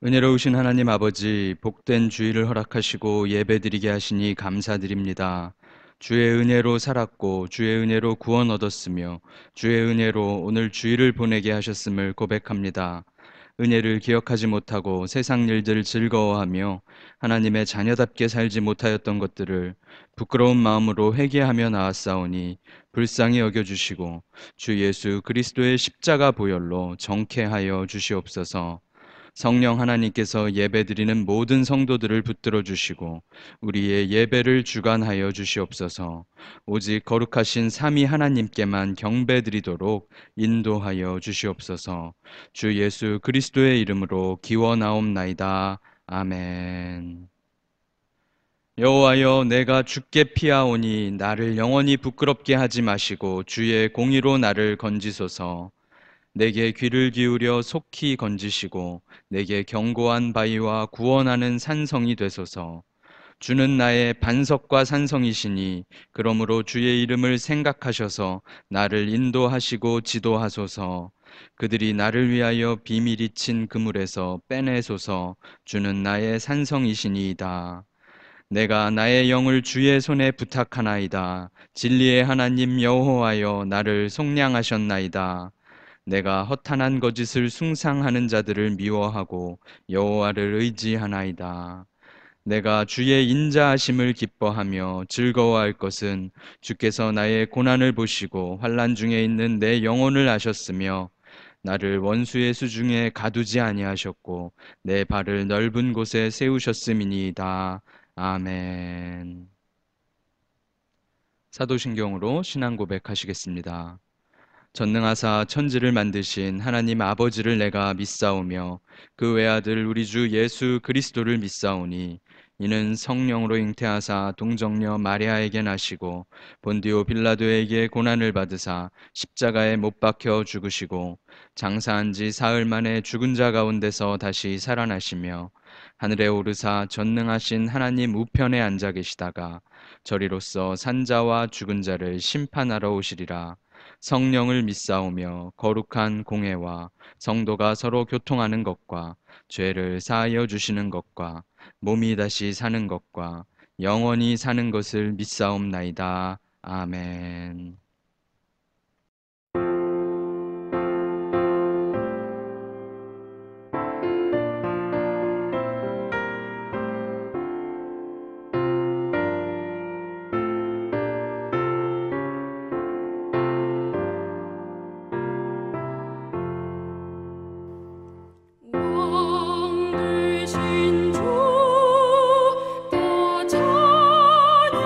은혜로우신 하나님 아버지, 복된 주일을 허락하시고 예배드리게 하시니 감사드립니다. 주의 은혜로 살았고 주의 은혜로 구원 얻었으며 주의 은혜로 오늘 주일을 보내게 하셨음을 고백합니다. 은혜를 기억하지 못하고 세상 일들 즐거워하며 하나님의 자녀답게 살지 못하였던 것들을 부끄러운 마음으로 회개하며 나아싸우니 불쌍히 여겨주시고 주 예수 그리스도의 십자가 보혈로 정케하여 주시옵소서. 성령 하나님께서 예배드리는 모든 성도들을 붙들어 주시고 우리의 예배를 주관하여 주시옵소서. 오직 거룩하신 삼위 하나님께만 경배드리도록 인도하여 주시옵소서. 주 예수 그리스도의 이름으로 기원하옵나이다. 아멘. 여호와여, 내가 주께 피하오니 나를 영원히 부끄럽게 하지 마시고 주의 공의로 나를 건지소서. 내게 귀를 기울여 속히 건지시고 내게 견고한 바위와 구원하는 산성이 되소서. 주는 나의 반석과 산성이시니 그러므로 주의 이름을 생각하셔서 나를 인도하시고 지도하소서. 그들이 나를 위하여 비밀이 친 그물에서 빼내소서. 주는 나의 산성이시니이다. 내가 나의 영을 주의 손에 부탁하나이다. 진리의 하나님 여호와여, 나를 속량하셨나이다. 내가 허탄한 거짓을 숭상하는 자들을 미워하고 여호와를 의지하나이다. 내가 주의 인자하심을 기뻐하며 즐거워할 것은 주께서 나의 고난을 보시고 환난 중에 있는 내 영혼을 아셨으며 나를 원수의 수중에 가두지 아니하셨고 내 발을 넓은 곳에 세우셨음이니이다. 아멘. 사도신경으로 신앙 고백하시겠습니다. 전능하사 천지를 만드신 하나님 아버지를 내가 믿사오며 그 외아들 우리 주 예수 그리스도를 믿사오니 이는 성령으로 잉태하사 동정녀 마리아에게 나시고 본디오 빌라도에게 고난을 받으사 십자가에 못 박혀 죽으시고 장사한 지 사흘 만에 죽은 자 가운데서 다시 살아나시며 하늘에 오르사 전능하신 하나님 우편에 앉아 계시다가 저리로서 산자와 죽은 자를 심판하러 오시리라. 성령을 믿사오며 거룩한 공회와 성도가 서로 교통하는 것과 죄를 사하여 주시는 것과 몸이 다시 사는 것과 영원히 사는 것을 믿사옵나이다. 아멘. 왕 되신 주 다 찬양하여라.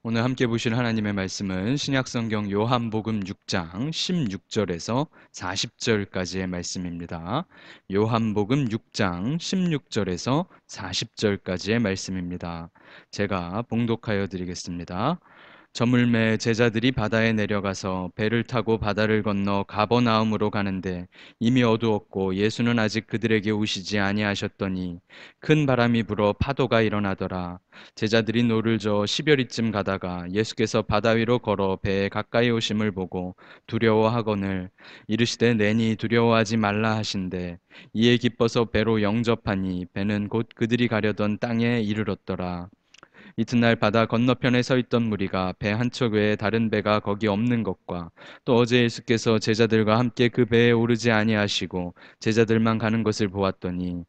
오늘 함께 보실 하나님의 말씀은 신약성경 요한복음 6장 16절에서 40절까지의 말씀입니다. 요한복음 6장 16절에서 40절까지의 말씀입니다. 제가 봉독하여 드리겠습니다. 저물매 제자들이 바다에 내려가서 배를 타고 바다를 건너 가버나움으로 가는데 이미 어두웠고 예수는 아직 그들에게 오시지 아니하셨더니 큰 바람이 불어 파도가 일어나더라. 제자들이 노를 저어 시별이쯤 가다가 예수께서 바다 위로 걸어 배에 가까이 오심을 보고 두려워하거늘 이르시되 내니 두려워하지 말라 하신대 이에 기뻐서 배로 영접하니 배는 곧 그들이 가려던 땅에 이르렀더라. 이튿날 바다 건너편에 서 있던 무리가 배 한 척 외에 다른 배가 거기 없는 것과 또 어제 예수께서 제자들과 함께 그 배에 오르지 아니하시고 제자들만 가는 것을 보았더니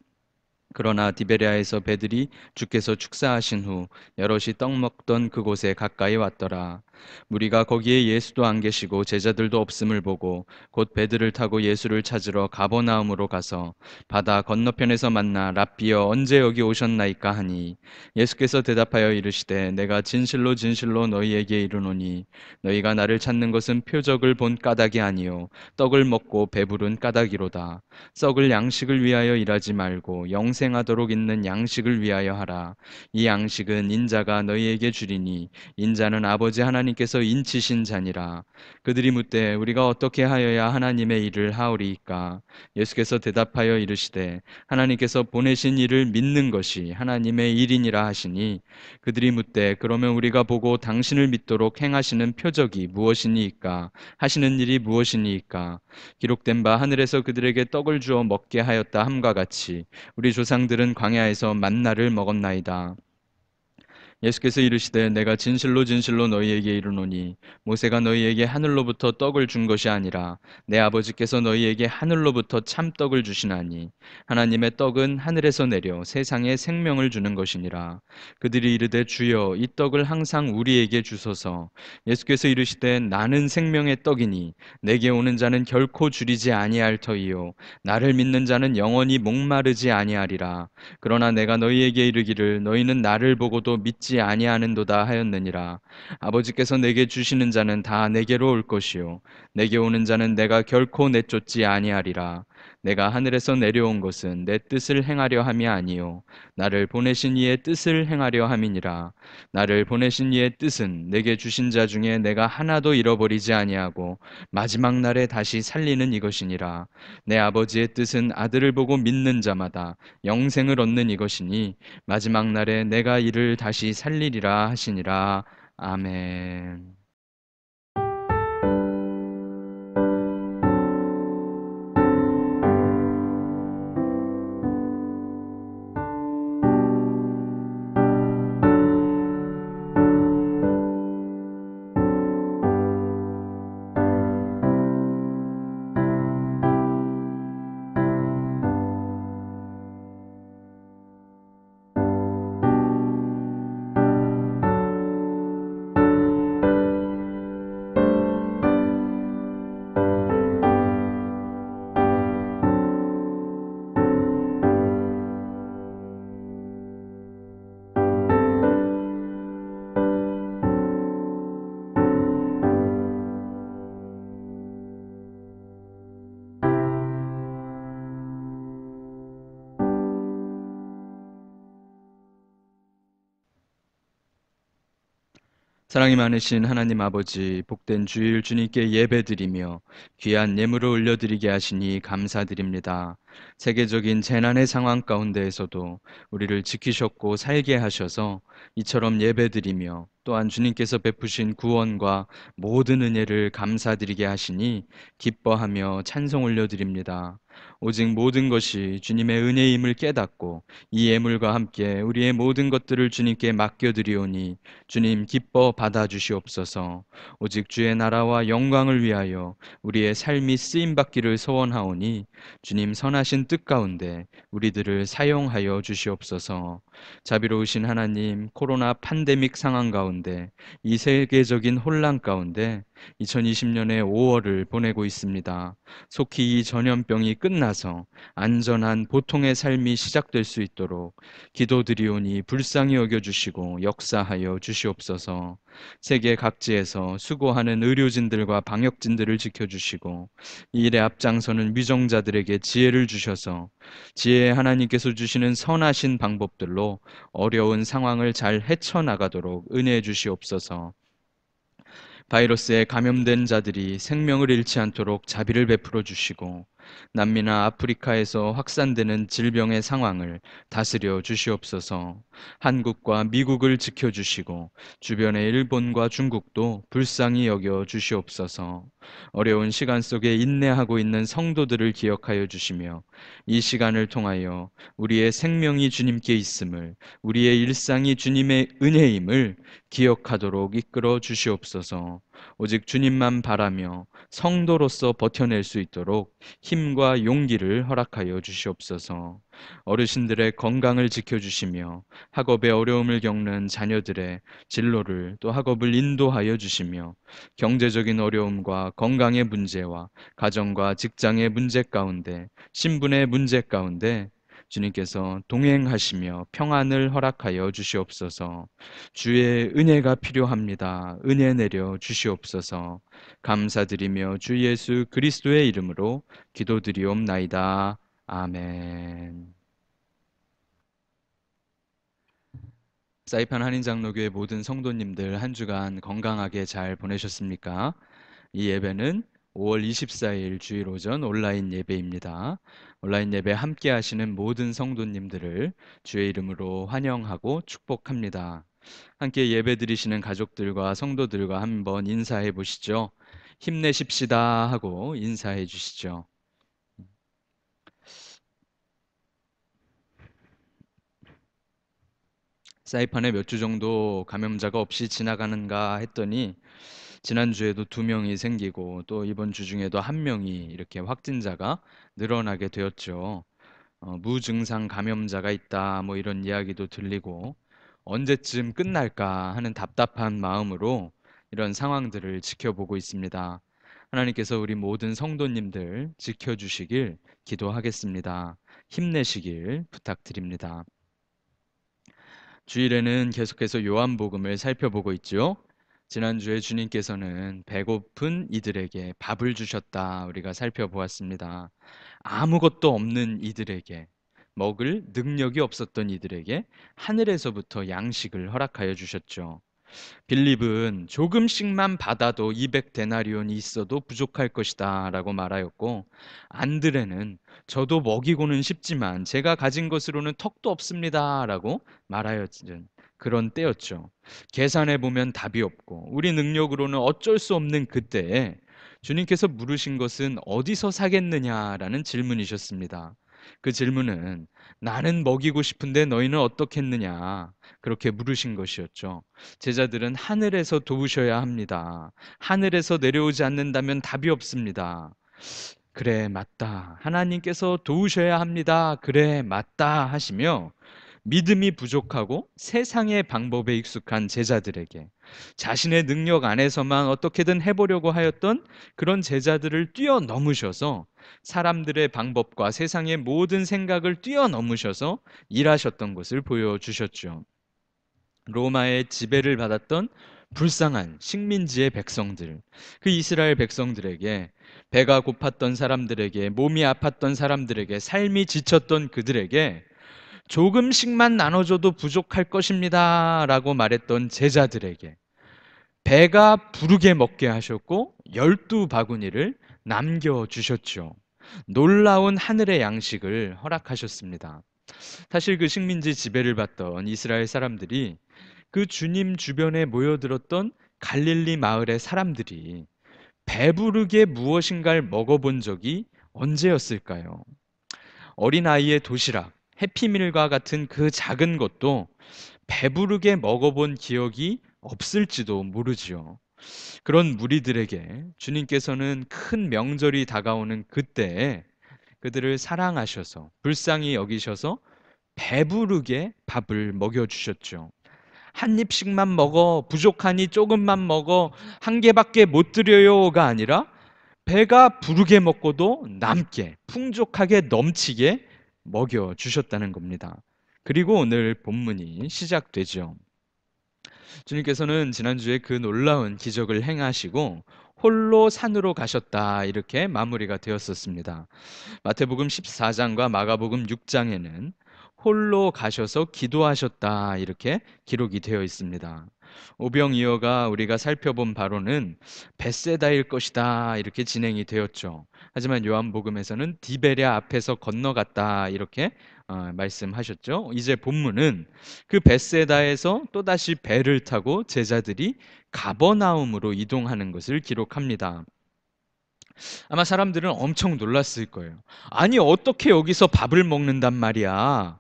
그러나 디베랴에서 배들이 주께서 축사하신 후 여럿이 떡 먹던 그곳에 가까이 왔더라. 무리가 거기에 예수도 안 계시고 제자들도 없음을 보고 곧 배들을 타고 예수를 찾으러 가버나움으로 가서 바다 건너편에서 만나 랍비여 언제 여기 오셨나이까 하니 예수께서 대답하여 이르시되 내가 진실로 진실로 너희에게 이르노니 너희가 나를 찾는 것은 표적을 본 까닭이 아니요 떡을 먹고 배부른 까닭이로다. 썩을 양식을 위하여 일하지 말고 영생하도록 있는 양식을 위하여 하라. 이 양식은 인자가 너희에게 주리니 인자는 아버지 하나님께서 인치신 자니라. 그들이 묻되 우리가 어떻게 하여야 하나님의 일을 하오리이까? 예수께서 대답하여 이르시되 하나님께서 보내신 일을 믿는 것이 하나님의 일이니라 하시니 그들이 묻되 그러면 우리가 보고 당신을 믿도록 행하시는 표적이 무엇이니이까? 하시는 일이 무엇이니이까? 기록된 바 하늘에서 그들에게 떡을 주어 먹게 하였다 함과 같이 우리 조상들은 광야에서 만나를 먹었나이다. 예수께서 이르시되 내가 진실로 진실로 너희에게 이르노니 모세가 너희에게 하늘로부터 떡을 준 것이 아니라 내 아버지께서 너희에게 하늘로부터 참떡을 주시나니 하나님의 떡은 하늘에서 내려 세상에 생명을 주는 것이니라. 그들이 이르되 주여 이 떡을 항상 우리에게 주소서. 예수께서 이르시되 나는 생명의 떡이니 내게 오는 자는 결코 줄이지 아니할 터이요 나를 믿는 자는 영원히 목마르지 아니하리라. 그러나 내가 너희에게 이르기를 너희는 나를 보고도 믿지 아니하는도다 하였느니라. 아버지께서 내게 주시는 자는 다 내게로 올 것이요 내게 오는 자는 내가 결코 내쫓지 아니하리라. 내가 하늘에서 내려온 것은 내 뜻을 행하려 함이 아니요 나를 보내신 이의 뜻을 행하려 함이니라. 나를 보내신 이의 뜻은 내게 주신 자 중에 내가 하나도 잃어버리지 아니하고 마지막 날에 다시 살리는 이것이니라. 내 아버지의 뜻은 아들을 보고 믿는 자마다 영생을 얻는 이것이니 마지막 날에 내가 이를 다시 살리리라 하시니라. 아멘. 사랑이 많으신 하나님 아버지, 복된 주일 주님께 예배드리며 귀한 예물을 올려드리게 하시니 감사드립니다. 세계적인 재난의 상황 가운데에서도 우리를 지키셨고 살게 하셔서 이처럼 예배드리며 또한 주님께서 베푸신 구원과 모든 은혜를 감사드리게 하시니 기뻐하며 찬송 올려드립니다. 오직 모든 것이 주님의 은혜임을 깨닫고 이 예물과 함께 우리의 모든 것들을 주님께 맡겨드리오니 주님 기뻐 받아주시옵소서. 오직 주의 나라와 영광을 위하여 우리의 삶이 쓰임받기를 소원하오니 주님 선하신 뜻 가운데 우리들을 사용하여 주시옵소서. 자비로우신 하나님, 코로나 팬데믹 상황 가운데 이 세계적인 혼란 가운데 2020년의 5월을 보내고 있습니다. 속히 이 전염병이 끝나서 안전한 보통의 삶이 시작될 수 있도록 기도드리오니 불쌍히 여겨주시고 역사하여 주시옵소서. 세계 각지에서 수고하는 의료진들과 방역진들을 지켜주시고 이 일에 앞장서는 위정자들에게 지혜를 주셔서 지혜의 하나님께서 주시는 선하신 방법들로 어려운 상황을 잘 헤쳐나가도록 은혜해 주시옵소서. 바이러스에 감염된 자들이 생명을 잃지 않도록 자비를 베풀어 주시고 남미나 아프리카에서 확산되는 질병의 상황을 다스려 주시옵소서. 한국과 미국을 지켜주시고 주변의 일본과 중국도 불쌍히 여겨 주시옵소서. 어려운 시간 속에 인내하고 있는 성도들을 기억하여 주시며 이 시간을 통하여 우리의 생명이 주님께 있음을, 우리의 일상이 주님의 은혜임을 기억하도록 이끌어 주시옵소서. 오직 주님만 바라며 성도로서 버텨낼 수 있도록 힘과 용기를 허락하여 주시옵소서. 어르신들의 건강을 지켜주시며 학업에 어려움을 겪는 자녀들의 진로를 또 학업을 인도하여 주시며 경제적인 어려움과 건강의 문제와 가정과 직장의 문제 가운데 신분의 문제 가운데 주님께서 동행하시며 평안을 허락하여 주시옵소서. 주의 은혜가 필요합니다. 은혜 내려 주시옵소서. 감사드리며 주 예수 그리스도의 이름으로 기도드리옵나이다. 아멘. 사이판 한인장로교회 모든 성도님들 한 주간 건강하게 잘 보내셨습니까? 이 예배는 5월 24일 주일 오전 온라인 예배입니다. 온라인 예배 함께 하시는 모든 성도님들을 주의 이름으로 환영하고 축복합니다. 함께 예배 드리시는 가족들과 성도들과 한번 인사해 보시죠. 힘내십시다 하고 인사해 주시죠. 사이판에 몇 주 정도 감염자가 없이 지나가는가 했더니 지난주에도 2명이 생기고 또 이번 주 중에도 1명이 이렇게 확진자가 늘어나게 되었죠. 무증상 감염자가 있다 뭐 이런 이야기도 들리고 언제쯤 끝날까 하는 답답한 마음으로 이런 상황들을 지켜보고 있습니다. 하나님께서 우리 모든 성도님들 지켜주시길 기도하겠습니다. 힘내시길 부탁드립니다. 주일에는 계속해서 요한복음을 살펴보고 있죠. 지난주에 주님께서는 배고픈 이들에게 밥을 주셨다 우리가 살펴보았습니다. 아무것도 없는 이들에게, 먹을 능력이 없었던 이들에게 하늘에서부터 양식을 허락하여 주셨죠. 빌립은 조금씩만 받아도 200데나리온이 있어도 부족할 것이다 라고 말하였고, 안드레는 저도 먹이고는 싶지만 제가 가진 것으로는 턱도 없습니다 라고 말하였던 그런 때였죠. 계산해 보면 답이 없고 우리 능력으로는 어쩔 수 없는 그때에 주님께서 물으신 것은 어디서 사겠느냐라는 질문이셨습니다. 그 질문은 나는 먹이고 싶은데 너희는 어떻겠느냐 그렇게 물으신 것이었죠. 제자들은 하늘에서 도우셔야 합니다. 하늘에서 내려오지 않는다면 답이 없습니다. 그래, 맞다. 하나님께서 도우셔야 합니다. 그래, 맞다. 하시며 믿음이 부족하고 세상의 방법에 익숙한 제자들에게 자신의 능력 안에서만 어떻게든 해보려고 하였던 그런 제자들을 뛰어넘으셔서 사람들의 방법과 세상의 모든 생각을 뛰어넘으셔서 일하셨던 것을 보여주셨죠. 로마의 지배를 받았던 불쌍한 식민지의 백성들, 그 이스라엘 백성들에게 배가 고팠던 사람들에게 몸이 아팠던 사람들에게 삶이 지쳤던 그들에게 조금씩만 나눠줘도 부족할 것입니다 라고 말했던 제자들에게 배가 부르게 먹게 하셨고 12바구니를 남겨주셨죠. 놀라운 하늘의 양식을 허락하셨습니다. 사실 그 식민지 지배를 받던 이스라엘 사람들이 그 주님 주변에 모여들었던 갈릴리 마을의 사람들이 배부르게 무엇인가를 먹어본 적이 언제였을까요? 어린아이의 도시락, 해피밀과 같은 그 작은 것도 배부르게 먹어본 기억이 없을지도 모르지요. 그런 무리들에게 주님께서는 큰 명절이 다가오는 그때에 그들을 사랑하셔서 불쌍히 여기셔서 배부르게 밥을 먹여주셨죠. 한 입씩만 먹어, 부족하니 조금만 먹어, 한 개밖에 못 드려요가 아니라 배가 부르게 먹고도 남게, 풍족하게 넘치게 먹여 주셨다는 겁니다. 그리고 오늘 본문이 시작되죠. 주님께서는 지난주에 그 놀라운 기적을 행하시고 홀로 산으로 가셨다, 이렇게 마무리가 되었었습니다. 마태복음 14장과 마가복음 6장에는 홀로 가셔서 기도하셨다, 이렇게 기록이 되어 있습니다. 오병이어가 우리가 살펴본 바로는 벳세다일 것이다, 이렇게 진행이 되었죠. 하지만 요한복음에서는 디베랴 앞에서 건너갔다, 이렇게 말씀하셨죠. 이제 본문은 그 벳세다에서 또다시 배를 타고 제자들이 가버나움으로 이동하는 것을 기록합니다. 아마 사람들은 엄청 놀랐을 거예요. 아니, 어떻게 여기서 밥을 먹는단 말이야?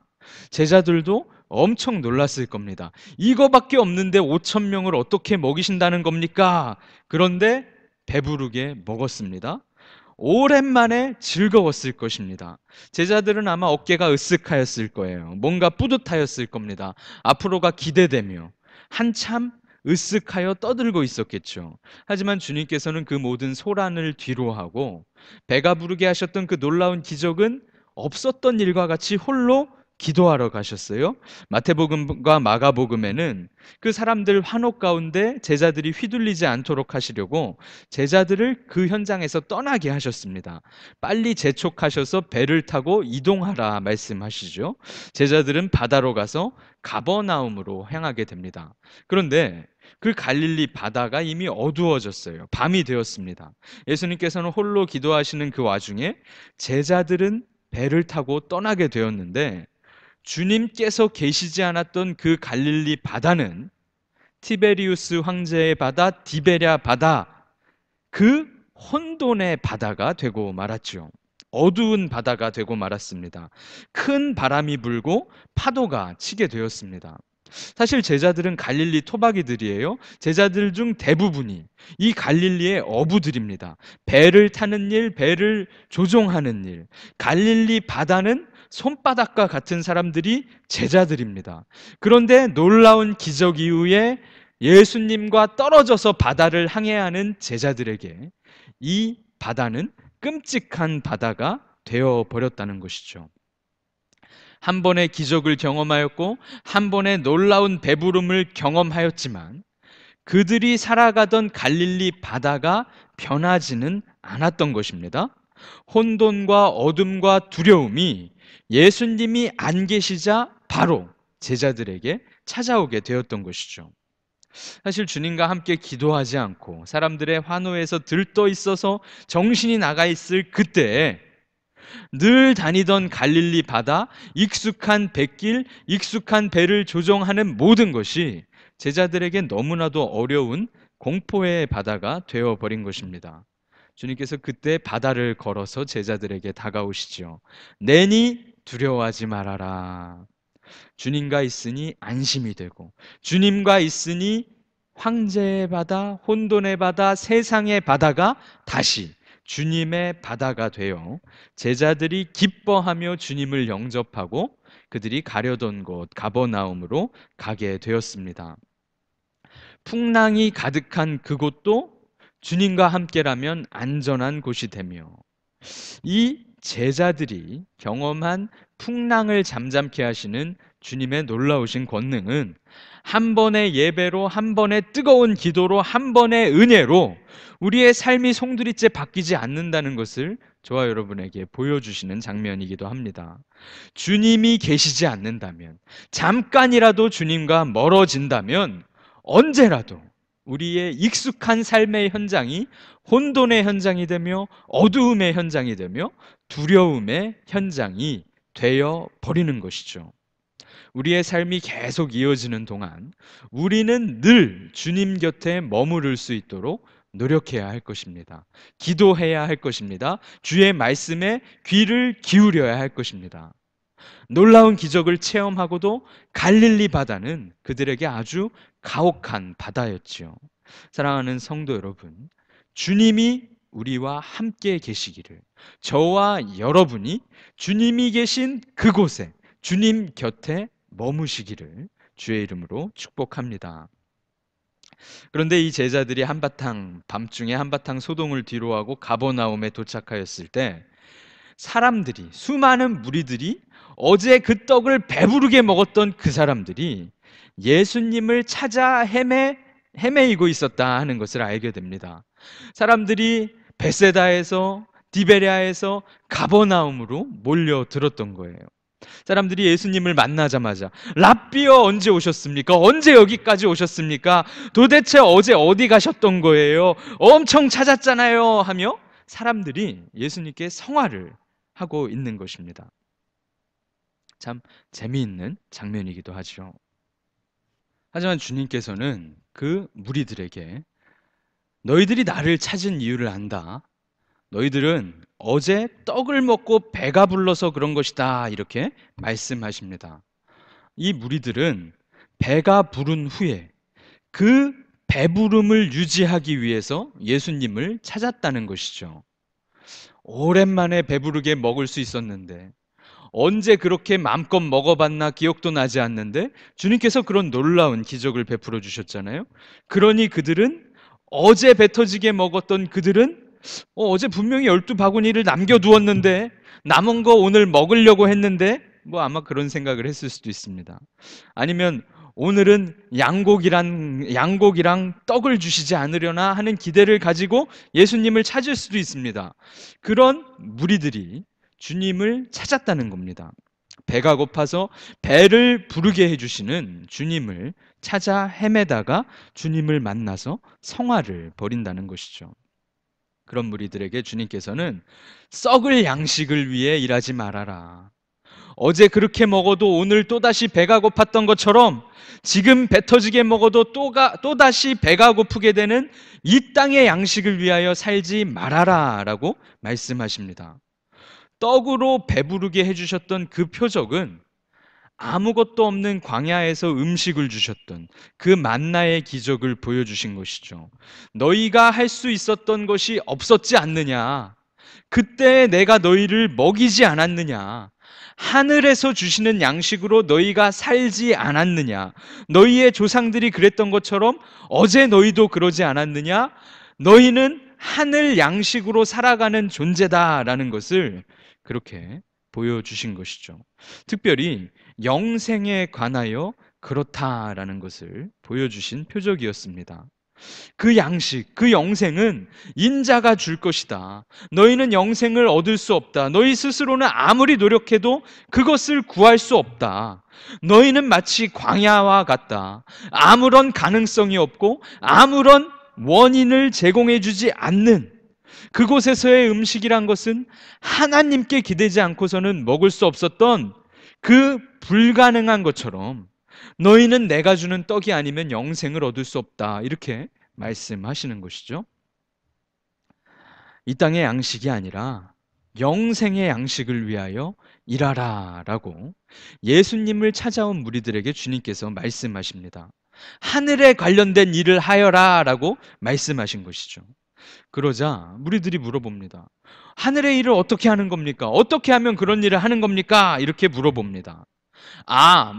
제자들도 엄청 놀랐을 겁니다. 이거밖에 없는데 5천 명을 어떻게 먹이신다는 겁니까? 그런데 배부르게 먹었습니다. 오랜만에 즐거웠을 것입니다. 제자들은 아마 어깨가 으쓱하였을 거예요. 뭔가 뿌듯하였을 겁니다. 앞으로가 기대되며 한참 으쓱하여 떠들고 있었겠죠. 하지만 주님께서는 그 모든 소란을 뒤로하고 배가 부르게 하셨던 그 놀라운 기적은 없었던 일과 같이 홀로 기도하러 가셨어요. 마태복음과 마가복음에는 그 사람들 환호 가운데 제자들이 휘둘리지 않도록 하시려고 제자들을 그 현장에서 떠나게 하셨습니다. 빨리 재촉하셔서 배를 타고 이동하라 말씀하시죠. 제자들은 바다로 가서 가버나움으로 향하게 됩니다. 그런데 그 갈릴리 바다가 이미 어두워졌어요. 밤이 되었습니다. 예수님께서는 홀로 기도하시는 그 와중에 제자들은 배를 타고 떠나게 되었는데, 주님께서 계시지 않았던 그 갈릴리 바다는 티베리우스 황제의 바다, 디베랴 바다, 그 혼돈의 바다가 되고 말았죠. 어두운 바다가 되고 말았습니다. 큰 바람이 불고 파도가 치게 되었습니다. 사실 제자들은 갈릴리 토박이들이에요. 제자들 중 대부분이 이 갈릴리의 어부들입니다. 배를 타는 일, 배를 조종하는 일. 갈릴리 바다는 손바닥과 같은 사람들이 제자들입니다. 그런데 놀라운 기적 이후에 예수님과 떨어져서 바다를 항해하는 제자들에게 이 바다는 끔찍한 바다가 되어 버렸다는 것이죠. 한 번의 기적을 경험하였고 한 번의 놀라운 배부름을 경험하였지만 그들이 살아가던 갈릴리 바다가 변하지는 않았던 것입니다. 혼돈과 어둠과 두려움이 예수님이 안 계시자 바로 제자들에게 찾아오게 되었던 것이죠. 사실 주님과 함께 기도하지 않고 사람들의 환호에서 들떠 있어서 정신이 나가 있을 그때에 늘 다니던 갈릴리 바다, 익숙한 뱃길, 익숙한 배를 조종하는 모든 것이 제자들에게 너무나도 어려운 공포의 바다가 되어버린 것입니다. 주님께서 그때 바다를 걸어서 제자들에게 다가오시죠. 내니 두려워하지 말아라. 주님과 있으니 안심이 되고, 주님과 있으니 황제의 바다, 혼돈의 바다, 세상의 바다가 다시 주님의 바다가 되어 제자들이 기뻐하며 주님을 영접하고 그들이 가려던 곳 가버나움으로 가게 되었습니다. 풍랑이 가득한 그곳도 주님과 함께라면 안전한 곳이 되며, 이 제자들이 경험한 풍랑을 잠잠케 하시는 주님의 놀라우신 권능은 한 번의 예배로, 한 번의 뜨거운 기도로, 한 번의 은혜로 우리의 삶이 송두리째 바뀌지 않는다는 것을 저와 여러분에게 보여주시는 장면이기도 합니다. 주님이 계시지 않는다면, 잠깐이라도 주님과 멀어진다면 언제라도 우리의 익숙한 삶의 현장이 혼돈의 현장이 되며 어두움의 현장이 되며 두려움의 현장이 되어 버리는 것이죠. 우리의 삶이 계속 이어지는 동안 우리는 늘 주님 곁에 머무를 수 있도록 노력해야 할 것입니다. 기도해야 할 것입니다. 주의 말씀에 귀를 기울여야 할 것입니다. 놀라운 기적을 체험하고도 갈릴리 바다는 그들에게 아주 가혹한 바다였지요. 사랑하는 성도 여러분, 주님이 우리와 함께 계시기를, 저와 여러분이 주님이 계신 그곳에, 주님 곁에 머무시기를 주의 이름으로 축복합니다. 그런데 이 제자들이 밤중에 한바탕 소동을 뒤로하고 가버나움에 도착하였을 때 사람들이, 수많은 무리들이, 어제 그 떡을 배부르게 먹었던 그 사람들이 예수님을 찾아 헤매이고 있었다 하는 것을 알게 됩니다. 사람들이 베세다에서, 디베랴에서 가버나움으로 몰려들었던 거예요. 사람들이 예수님을 만나자마자 랍비여, 언제 오셨습니까? 언제 여기까지 오셨습니까? 도대체 어제 어디 가셨던 거예요? 엄청 찾았잖아요 하며 사람들이 예수님께 성화를 하고 있는 것입니다. 참 재미있는 장면이기도 하죠. 하지만 주님께서는 그 무리들에게 너희들이 나를 찾은 이유를 안다. 너희들은 어제 떡을 먹고 배가 불러서 그런 것이다. 이렇게 말씀하십니다. 이 무리들은 배가 부른 후에 그 배부름을 유지하기 위해서 예수님을 찾았다는 것이죠. 오랜만에 배부르게 먹을 수 있었는데, 언제 그렇게 마음껏 먹어봤나 기억도 나지 않는데 주님께서 그런 놀라운 기적을 베풀어 주셨잖아요. 그러니 그들은, 어제 배 터지게 먹었던 그들은 어제 분명히 12바구니를 남겨두었는데, 남은 거 오늘 먹으려고 했는데, 아마 그런 생각을 했을 수도 있습니다. 아니면 오늘은 양고기랑 떡을 주시지 않으려나 하는 기대를 가지고 예수님을 찾을 수도 있습니다. 그런 무리들이 주님을 찾았다는 겁니다. 배가 고파서 배를 부르게 해주시는 주님을 찾아 헤매다가 주님을 만나서 성화를 벌인다는 것이죠. 그런 무리들에게 주님께서는 썩을 양식을 위해 일하지 말아라. 어제 그렇게 먹어도 오늘 또다시 배가 고팠던 것처럼 지금 배 터지게 먹어도 또다시 배가 고프게 되는 이 땅의 양식을 위하여 살지 말아라 라고 말씀하십니다. 떡으로 배부르게 해주셨던 그 표적은 아무것도 없는 광야에서 음식을 주셨던 그 만나의 기적을 보여주신 것이죠. 너희가 할 수 있었던 것이 없었지 않느냐? 그때 내가 너희를 먹이지 않았느냐? 하늘에서 주시는 양식으로 너희가 살지 않았느냐? 너희의 조상들이 그랬던 것처럼 어제 너희도 그러지 않았느냐? 너희는 하늘 양식으로 살아가는 존재다라는 것을 그렇게 보여주신 것이죠. 특별히 영생에 관하여 그렇다라는 것을 보여주신 표적이었습니다. 그 양식, 그 영생은 인자가 줄 것이다. 너희는 영생을 얻을 수 없다. 너희 스스로는 아무리 노력해도 그것을 구할 수 없다. 너희는 마치 광야와 같다. 아무런 가능성이 없고 아무런 원인을 제공해 주지 않는 그곳에서의 음식이란 것은 하나님께 기대지 않고서는 먹을 수 없었던 그 불가능한 것처럼 너희는 내가 주는 떡이 아니면 영생을 얻을 수 없다. 이렇게 말씀하시는 것이죠. 이 땅의 양식이 아니라 영생의 양식을 위하여 일하라 라고 예수님을 찾아온 무리들에게 주님께서 말씀하십니다. 하늘에 관련된 일을 하여라 라고 말씀하신 것이죠. 그러자 무리들이 물어봅니다. 하늘의 일을 어떻게 하는 겁니까? 어떻게 하면 그런 일을 하는 겁니까? 이렇게 물어봅니다.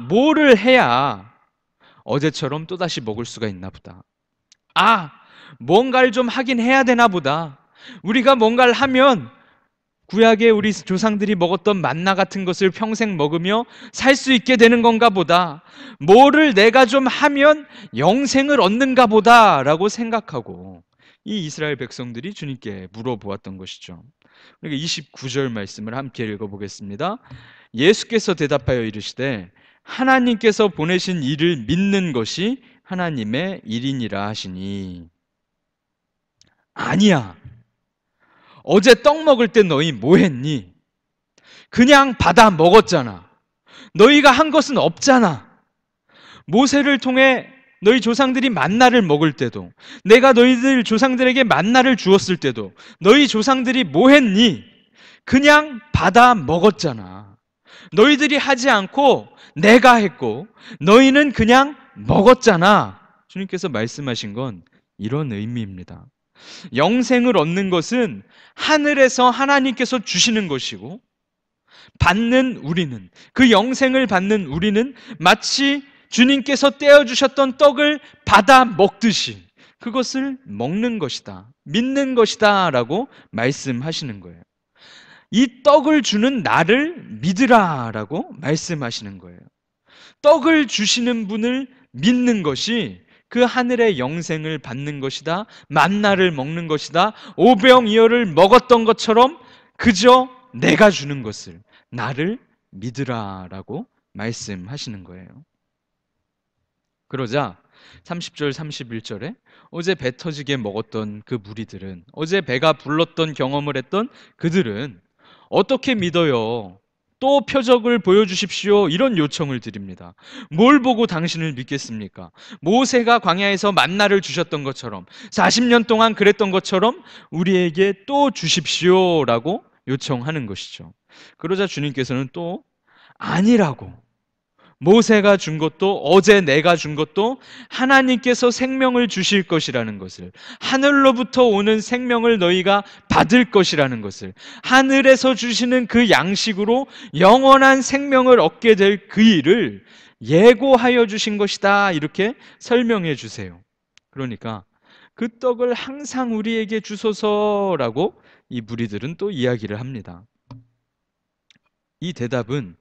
뭐를 해야 어제처럼 또다시 먹을 수가 있나 보다. 뭔가를 좀 하긴 해야 되나 보다. 우리가 뭔가를 하면 구약에 우리 조상들이 먹었던 만나 같은 것을 평생 먹으며 살 수 있게 되는 건가 보다. 뭐를 내가 좀 하면 영생을 얻는가 보다 라고 생각하고 이 이스라엘 백성들이 주님께 물어보았던 것이죠. 그러니까 29절 말씀을 함께 읽어보겠습니다. 예수께서 대답하여 이르시되 하나님께서 보내신 이를 믿는 것이 하나님의 일이니라 하시니. 아니야. 어제 떡 먹을 때 너희 뭐 했니? 그냥 받아 먹었잖아. 너희가 한 것은 없잖아. 모세를 통해 너희 조상들이 만나를 먹을 때도, 내가 너희들 조상들에게 만나를 주었을 때도 너희 조상들이 뭐 했니? 그냥 받아 먹었잖아. 너희들이 하지 않고 내가 했고 너희는 그냥 먹었잖아. 주님께서 말씀하신 건 이런 의미입니다. 영생을 얻는 것은 하늘에서 하나님께서 주시는 것이고, 받는 우리는, 그 영생을 받는 우리는 마치 주님께서 떼어주셨던 떡을 받아 먹듯이 그것을 먹는 것이다, 믿는 것이다 라고 말씀하시는 거예요. 이 떡을 주는 나를 믿으라 라고 말씀하시는 거예요. 떡을 주시는 분을 믿는 것이 그 하늘의 영생을 받는 것이다, 만나를 먹는 것이다, 오병이어를 먹었던 것처럼 그저 내가 주는 것을, 나를 믿으라 라고 말씀하시는 거예요. 그러자 30절 31절에 어제 배 터지게 먹었던 그 무리들은, 어제 배가 불렀던 경험을 했던 그들은 어떻게 믿어요? 또 표적을 보여주십시오. 이런 요청을 드립니다. 뭘 보고 당신을 믿겠습니까? 모세가 광야에서 만나를 주셨던 것처럼, 40년 동안 그랬던 것처럼 우리에게 또 주십시오 라고 요청하는 것이죠. 그러자 주님께서는 또 아니라고, 모세가 준 것도 어제 내가 준 것도 하나님께서 생명을 주실 것이라는 것을, 하늘로부터 오는 생명을 너희가 받을 것이라는 것을, 하늘에서 주시는 그 양식으로 영원한 생명을 얻게 될 그 일을 예고하여 주신 것이다, 이렇게 설명해 주세요. 그러니까 그 떡을 항상 우리에게 주소서라고 이 무리들은 또 이야기를 합니다. 이 대답은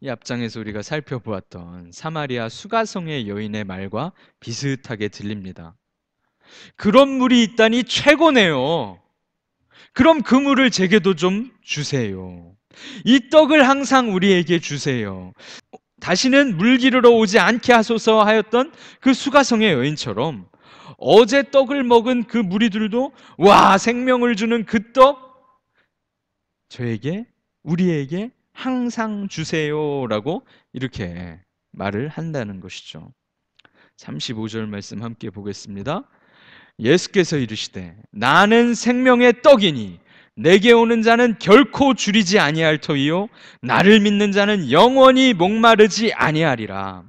이 앞장에서 우리가 살펴보았던 사마리아 수가성의 여인의 말과 비슷하게 들립니다. 그런 물이 있다니 최고네요. 그럼 그 물을 제게도 좀 주세요. 이 떡을 항상 우리에게 주세요. 다시는 물 기르러 오지 않게 하소서 하였던 그 수가성의 여인처럼 어제 떡을 먹은 그 무리들도 와, 생명을 주는 그 떡 저에게, 우리에게 항상 주세요라고 이렇게 말을 한다는 것이죠. 35절 말씀 함께 보겠습니다. 예수께서 이르시되 나는 생명의 떡이니 내게 오는 자는 결코 줄이지 아니할 터이요 나를 믿는 자는 영원히 목마르지 아니하리라.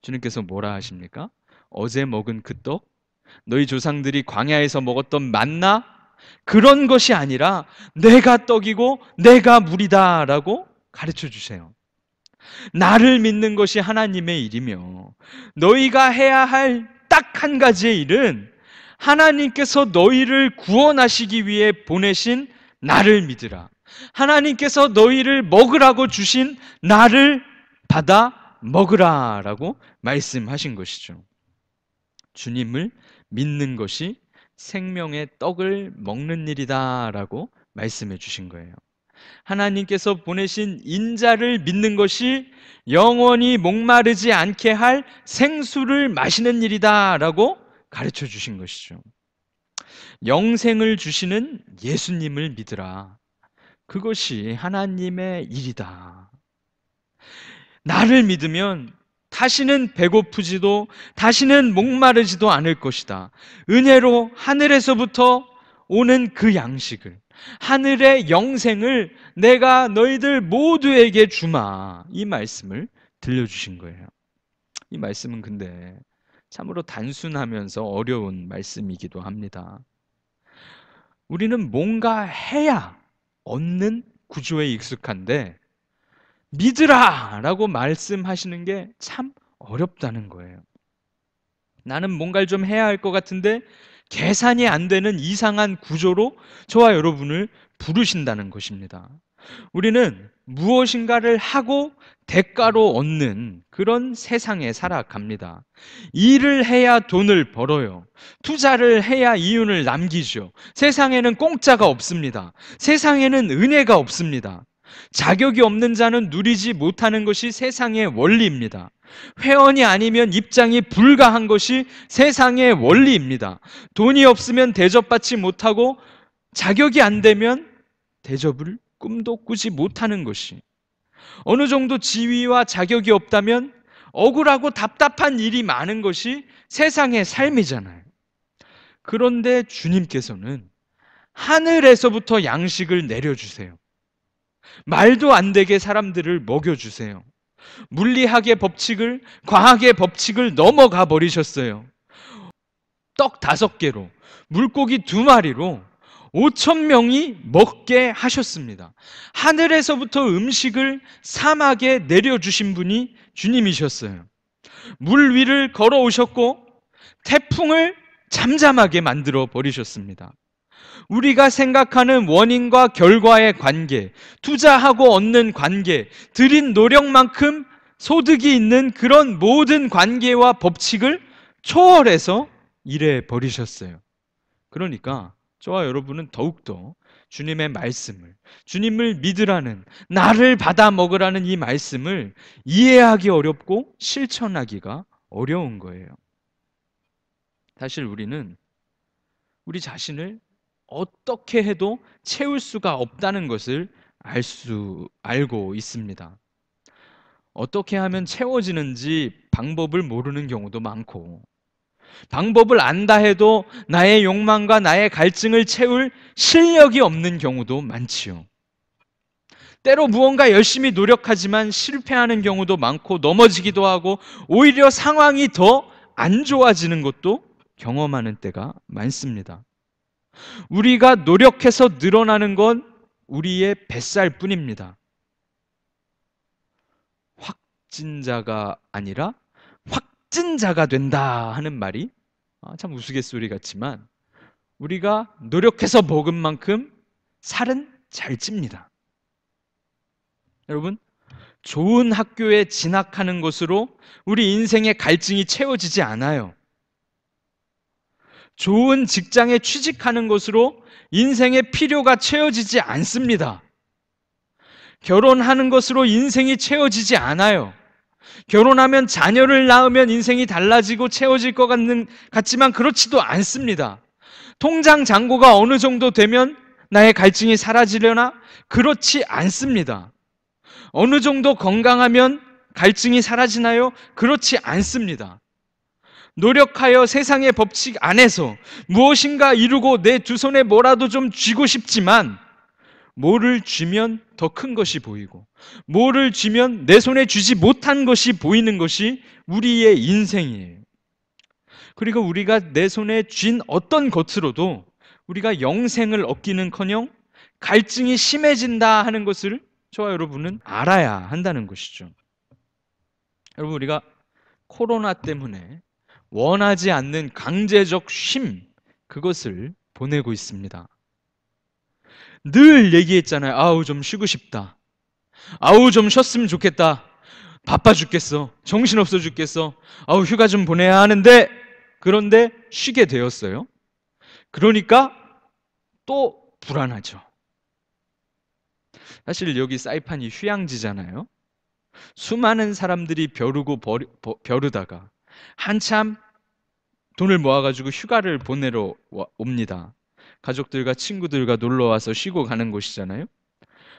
주님께서 뭐라 하십니까? 어제 먹은 그 떡, 너희 조상들이 광야에서 먹었던 만나, 그런 것이 아니라 내가 떡이고 내가 물이다 라고 가르쳐 주세요. 나를 믿는 것이 하나님의 일이며 너희가 해야 할 딱 한 가지의 일은 하나님께서 너희를 구원하시기 위해 보내신 나를 믿으라. 하나님께서 너희를 먹으라고 주신 나를 받아 먹으라 라고 말씀하신 것이죠. 주님을 믿는 것이 생명의 떡을 먹는 일이다 라고 말씀해 주신 거예요. 하나님께서 보내신 인자를 믿는 것이 영원히 목마르지 않게 할 생수를 마시는 일이다 라고 가르쳐 주신 것이죠. 영생을 주시는 예수님을 믿으라. 그것이 하나님의 일이다. 나를 믿으면 다시는 배고프지도 다시는 목마르지도 않을 것이다. 은혜로 하늘에서부터 오는 그 양식을, 하늘의 영생을 내가 너희들 모두에게 주마. 이 말씀을 들려주신 거예요. 이 말씀은 근데 참으로 단순하면서 어려운 말씀이기도 합니다. 우리는 뭔가 해야 얻는 구조에 익숙한데 믿으라 라고 말씀하시는 게 참 어렵다는 거예요. 나는 뭔가를 좀 해야 할 것 같은데 계산이 안 되는 이상한 구조로 저와 여러분을 부르신다는 것입니다. 우리는 무엇인가를 하고 대가로 얻는 그런 세상에 살아갑니다. 일을 해야 돈을 벌어요. 투자를 해야 이윤을 남기죠. 세상에는 공짜가 없습니다. 세상에는 은혜가 없습니다. 자격이 없는 자는 누리지 못하는 것이 세상의 원리입니다. 회원이 아니면 입장이 불가한 것이 세상의 원리입니다. 돈이 없으면 대접받지 못하고 자격이 안 되면 대접을 꿈도 꾸지 못하는 것이, 어느 정도 지위와 자격이 없다면 억울하고 답답한 일이 많은 것이 세상의 삶이잖아요. 그런데 주님께서는 하늘에서부터 양식을 내려주세요. 말도 안 되게 사람들을 먹여주세요. 물리학의 법칙을, 과학의 법칙을 넘어가 버리셨어요. 떡 5개로, 물고기 2마리로 5천 명이 먹게 하셨습니다. 하늘에서부터 음식을 사막에 내려주신 분이 주님이셨어요. 물 위를 걸어오셨고 태풍을 잠잠하게 만들어 버리셨습니다. 우리가 생각하는 원인과 결과의 관계, 투자하고 얻는 관계, 들인 노력만큼 소득이 있는 그런 모든 관계와 법칙을 초월해서 일해 버리셨어요. 그러니까 저와 여러분은 더욱더 주님의 말씀을, 주님을 믿으라는, 나를 받아 먹으라는 이 말씀을 이해하기 어렵고 실천하기가 어려운 거예요. 사실 우리는 우리 자신을 어떻게 해도 채울 수가 없다는 것을 알고 있습니다. 어떻게 하면 채워지는지 방법을 모르는 경우도 많고, 방법을 안다 해도 나의 욕망과 나의 갈증을 채울 실력이 없는 경우도 많지요. 때로 무언가 열심히 노력하지만 실패하는 경우도 많고 넘어지기도 하고 오히려 상황이 더 안 좋아지는 것도 경험하는 때가 많습니다. 우리가 노력해서 늘어나는 건 우리의 뱃살 뿐입니다. 확진자가 아니라 확진자가 된다 하는 말이 참 우스갯소리 같지만 우리가 노력해서 먹은 만큼 살은 잘 찝니다. 여러분, 좋은 학교에 진학하는 것으로 우리 인생의 갈증이 채워지지 않아요. 좋은 직장에 취직하는 것으로 인생의 필요가 채워지지 않습니다. 결혼하는 것으로 인생이 채워지지 않아요. 결혼하면 자녀를 낳으면 인생이 달라지고 채워질 것 같지만 그렇지도 않습니다. 통장 잔고가 어느 정도 되면 나의 갈증이 사라지려나? 그렇지 않습니다. 어느 정도 건강하면 갈증이 사라지나요? 그렇지 않습니다. 노력하여 세상의 법칙 안에서 무엇인가 이루고 내 두 손에 뭐라도 좀 쥐고 싶지만 뭐를 쥐면 더 큰 것이 보이고 뭐를 쥐면 내 손에 쥐지 못한 것이 보이는 것이 우리의 인생이에요. 그리고 우리가 내 손에 쥔 어떤 것으로도 우리가 영생을 얻기는커녕 갈증이 심해진다 하는 것을 저와 여러분은 알아야 한다는 것이죠. 여러분, 우리가 코로나 때문에 원하지 않는 강제적 쉼, 그것을 보내고 있습니다. 늘 얘기했잖아요. 아우, 좀 쉬고 싶다. 아우, 좀 쉬었으면 좋겠다. 바빠 죽겠어. 정신없어 죽겠어. 아우, 휴가 좀 보내야 하는데, 그런데 쉬게 되었어요. 그러니까 또 불안하죠. 사실 여기 사이판이 휴양지잖아요. 수많은 사람들이 벼르다가 한참 돈을 모아가지고 휴가를 보내러 옵니다. 가족들과 친구들과 놀러와서 쉬고 가는 곳이잖아요.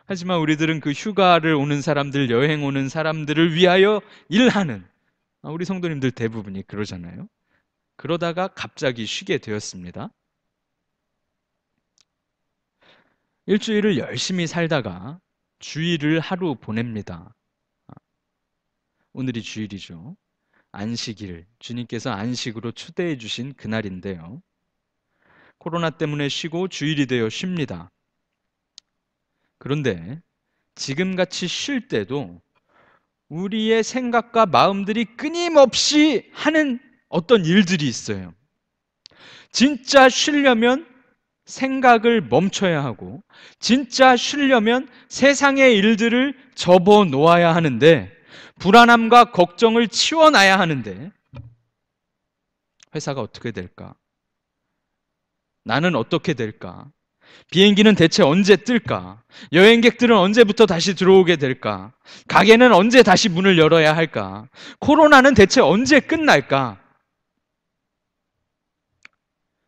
하지만 우리들은 그 휴가를 오는 사람들, 여행 오는 사람들을 위하여 일하는, 우리 성도님들 대부분이 그러잖아요. 그러다가 갑자기 쉬게 되었습니다. 일주일을 열심히 살다가 주일을 하루 보냅니다. 오늘이 주일이죠. 안식일, 주님께서 안식으로 초대해 주신 그날인데요. 코로나 때문에 쉬고 주일이 되어 쉽니다. 그런데 지금같이 쉴 때도 우리의 생각과 마음들이 끊임없이 하는 어떤 일들이 있어요. 진짜 쉬려면 생각을 멈춰야 하고, 진짜 쉬려면 세상의 일들을 접어 놓아야 하는데, 불안함과 걱정을 치워놔야 하는데, 회사가 어떻게 될까? 나는 어떻게 될까? 비행기는 대체 언제 뜰까? 여행객들은 언제부터 다시 들어오게 될까? 가게는 언제 다시 문을 열어야 할까? 코로나는 대체 언제 끝날까?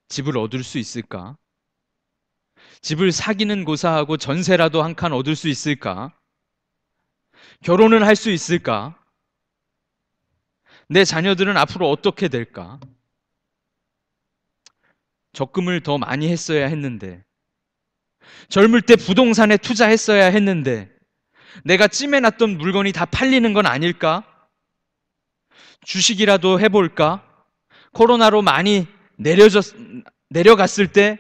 집을 얻을 수 있을까? 집을 사기는 고사하고 전세라도 한 칸 얻을 수 있을까? 결혼은 할 수 있을까? 내 자녀들은 앞으로 어떻게 될까? 적금을 더 많이 했어야 했는데, 젊을 때 부동산에 투자했어야 했는데, 내가 찜해놨던 물건이 다 팔리는 건 아닐까? 주식이라도 해볼까? 코로나로 많이 내려갔을 때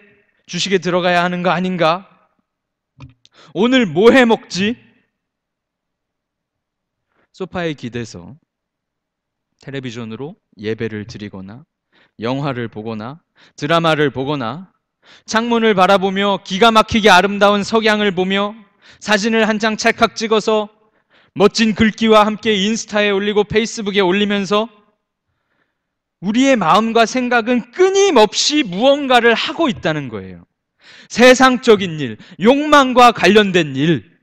주식에 들어가야 하는 거 아닌가? 오늘 뭐 해 먹지? 소파에 기대서 텔레비전으로 예배를 드리거나 영화를 보거나 드라마를 보거나 창문을 바라보며 기가 막히게 아름다운 석양을 보며 사진을 한 장 찰칵 찍어서 멋진 글귀와 함께 인스타에 올리고 페이스북에 올리면서 우리의 마음과 생각은 끊임없이 무언가를 하고 있다는 거예요. 세상적인 일, 욕망과 관련된 일,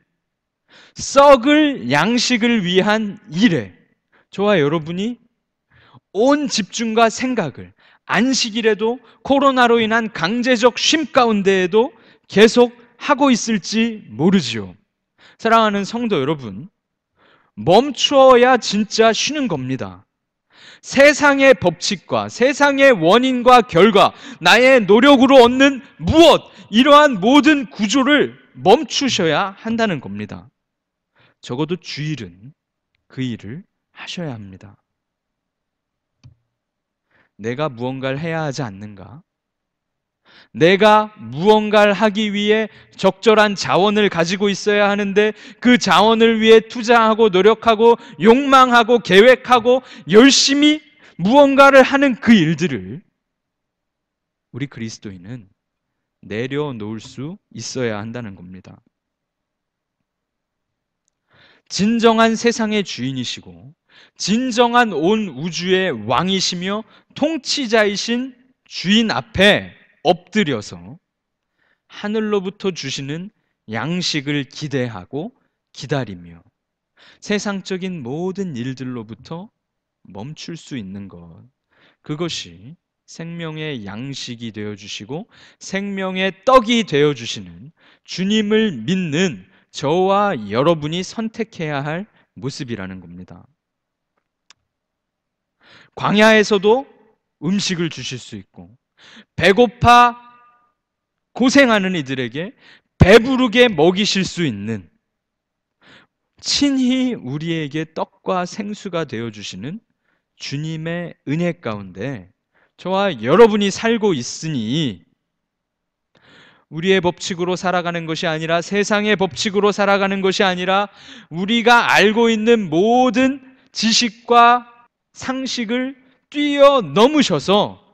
썩을 양식을 위한 일에 저와 여러분이 온 집중과 생각을 안식일에도 코로나로 인한 강제적 쉼 가운데에도 계속 하고 있을지 모르지요. 사랑하는 성도 여러분, 멈추어야 진짜 쉬는 겁니다. 세상의 법칙과 세상의 원인과 결과, 나의 노력으로 얻는 무엇, 이러한 모든 구조를 멈추셔야 한다는 겁니다. 적어도 주일은 그 일을 하셔야 합니다. 내가 무언가를 해야 하지 않는가? 내가 무언가를 하기 위해 적절한 자원을 가지고 있어야 하는데 그 자원을 위해 투자하고 노력하고 욕망하고 계획하고 열심히 무언가를 하는 그 일들을 우리 그리스도인은 내려놓을 수 있어야 한다는 겁니다. 진정한 세상의 주인이시고 진정한 온 우주의 왕이시며 통치자이신 주인 앞에 엎드려서 하늘로부터 주시는 양식을 기대하고 기다리며 세상적인 모든 일들로부터 멈출 수 있는 것, 그것이 생명의 양식이 되어주시고 생명의 떡이 되어주시는 주님을 믿는 저와 여러분이 선택해야 할 모습이라는 겁니다. 광야에서도 음식을 주실 수 있고 배고파 고생하는 이들에게 배부르게 먹이실 수 있는, 친히 우리에게 떡과 생수가 되어주시는 주님의 은혜 가운데 저와 여러분이 살고 있으니 우리의 법칙으로 살아가는 것이 아니라 세상의 법칙으로 살아가는 것이 아니라 우리가 알고 있는 모든 지식과 상식을 뛰어넘으셔서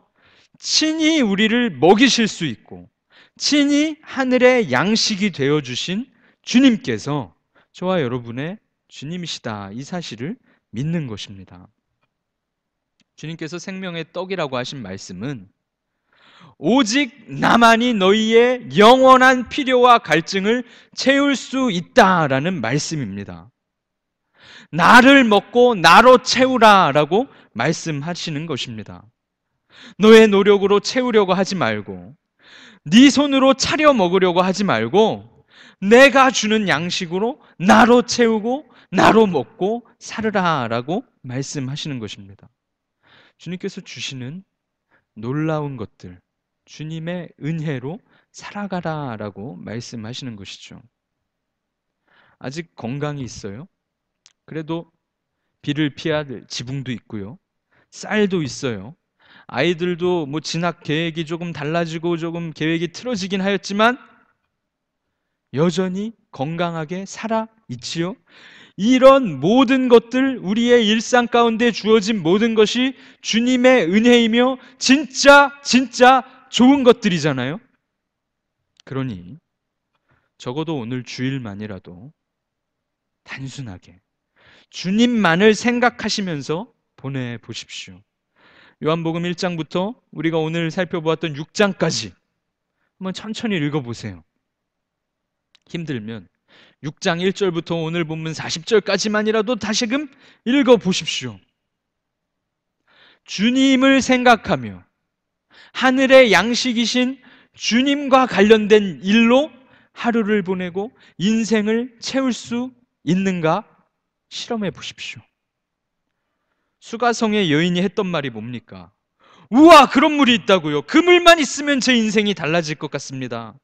친히 우리를 먹이실 수 있고 친히 하늘의 양식이 되어주신 주님께서 저와 여러분의 주님이시다, 이 사실을 믿는 것입니다. 주님께서 생명의 떡이라고 하신 말씀은 오직 나만이 너희의 영원한 필요와 갈증을 채울 수 있다라는 말씀입니다. 나를 먹고 나로 채우라라고 말씀하시는 것입니다. 너의 노력으로 채우려고 하지 말고 네 손으로 차려 먹으려고 하지 말고 내가 주는 양식으로 나로 채우고 나로 먹고 살으라라고 말씀하시는 것입니다. 주님께서 주시는 놀라운 것들, 주님의 은혜로 살아가라라고 말씀하시는 것이죠. 아직 건강이 있어요. 그래도 비를 피해야 될 지붕도 있고요. 쌀도 있어요. 아이들도 뭐 진학 계획이 조금 달라지고 조금 계획이 틀어지긴 하였지만 여전히 건강하게 살아 있지요. 이런 모든 것들, 우리의 일상 가운데 주어진 모든 것이 주님의 은혜이며 진짜 좋은 것들이잖아요. 그러니 적어도 오늘 주일만이라도 단순하게 주님만을 생각하시면서 보내보십시오. 요한복음 1장부터 우리가 오늘 살펴보았던 6장까지 한번 천천히 읽어보세요. 힘들면 6장 1절부터 오늘 본문 40절까지만이라도 다시금 읽어보십시오. 주님을 생각하며 하늘의 양식이신 주님과 관련된 일로 하루를 보내고 인생을 채울 수 있는가 실험해 보십시오. 수가성의 여인이 했던 말이 뭡니까? 우와, 그런 물이 있다고요? 그 물만 있으면 제 인생이 달라질 것 같습니다.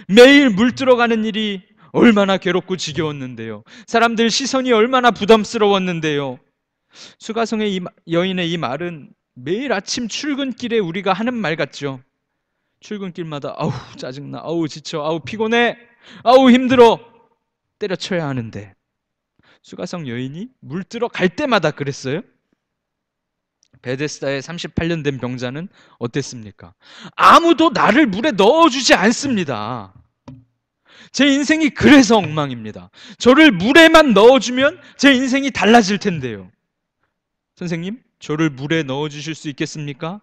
매일 물 들어가는 일이 얼마나 괴롭고 지겨웠는데요. 사람들 시선이 얼마나 부담스러웠는데요. 수가성의 여인의 이 말은 매일 아침 출근길에 우리가 하는 말 같죠. 출근길마다 아우 짜증나, 아우 지쳐, 아우 피곤해, 아우 힘들어 때려쳐야 하는데 수가성 여인이 물 뜨러 갈 때마다 그랬어요? 베데스다에 38년 된 병자는 어땠습니까? 아무도 나를 물에 넣어주지 않습니다. 제 인생이 그래서 엉망입니다. 저를 물에만 넣어주면 제 인생이 달라질 텐데요. 선생님, 저를 물에 넣어주실 수 있겠습니까?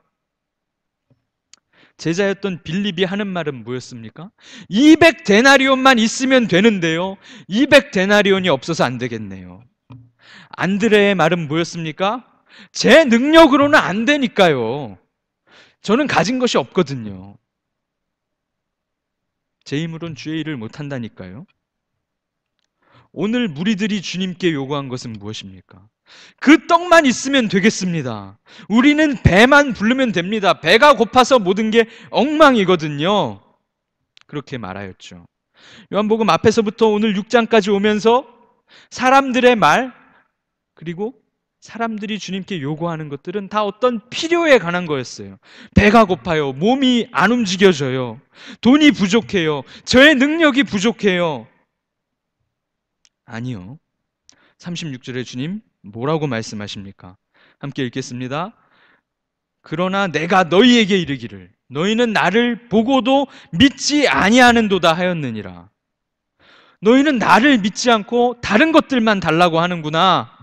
제자였던 빌립이 하는 말은 뭐였습니까? 200데나리온만 있으면 되는데요. 200데나리온이 없어서 안 되겠네요. 안드레의 말은 뭐였습니까? 제 능력으로는 안 되니까요. 저는 가진 것이 없거든요. 제 힘으론 주의 일을 못한다니까요. 오늘 무리들이 주님께 요구한 것은 무엇입니까? 그 떡만 있으면 되겠습니다. 우리는 배만 부르면 됩니다. 배가 고파서 모든 게 엉망이거든요. 그렇게 말하였죠. 요한복음 앞에서부터 오늘 6장까지 오면서 사람들의 말, 그리고 사람들이 주님께 요구하는 것들은 다 어떤 필요에 관한 거였어요. 배가 고파요. 몸이 안 움직여져요. 돈이 부족해요. 저의 능력이 부족해요. 아니요. 36절에 주님 뭐라고 말씀하십니까? 함께 읽겠습니다. 그러나 내가 너희에게 이르기를 너희는 나를 보고도 믿지 아니하는도다 하였느니라. 너희는 나를 믿지 않고 다른 것들만 달라고 하는구나.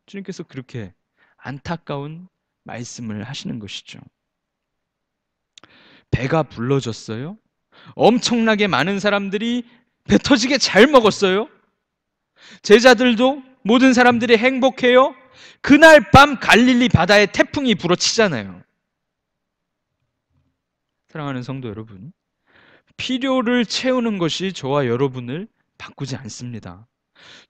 주님께서 그렇게 안타까운 말씀을 하시는 것이죠. 배가 불러졌어요. 엄청나게 많은 사람들이 배 터지게 잘 먹었어요. 제자들도 모든 사람들이 행복해요. 그날 밤 갈릴리 바다에 태풍이 불어치잖아요. 사랑하는 성도 여러분, 필요를 채우는 것이 저와 여러분을 바꾸지 않습니다.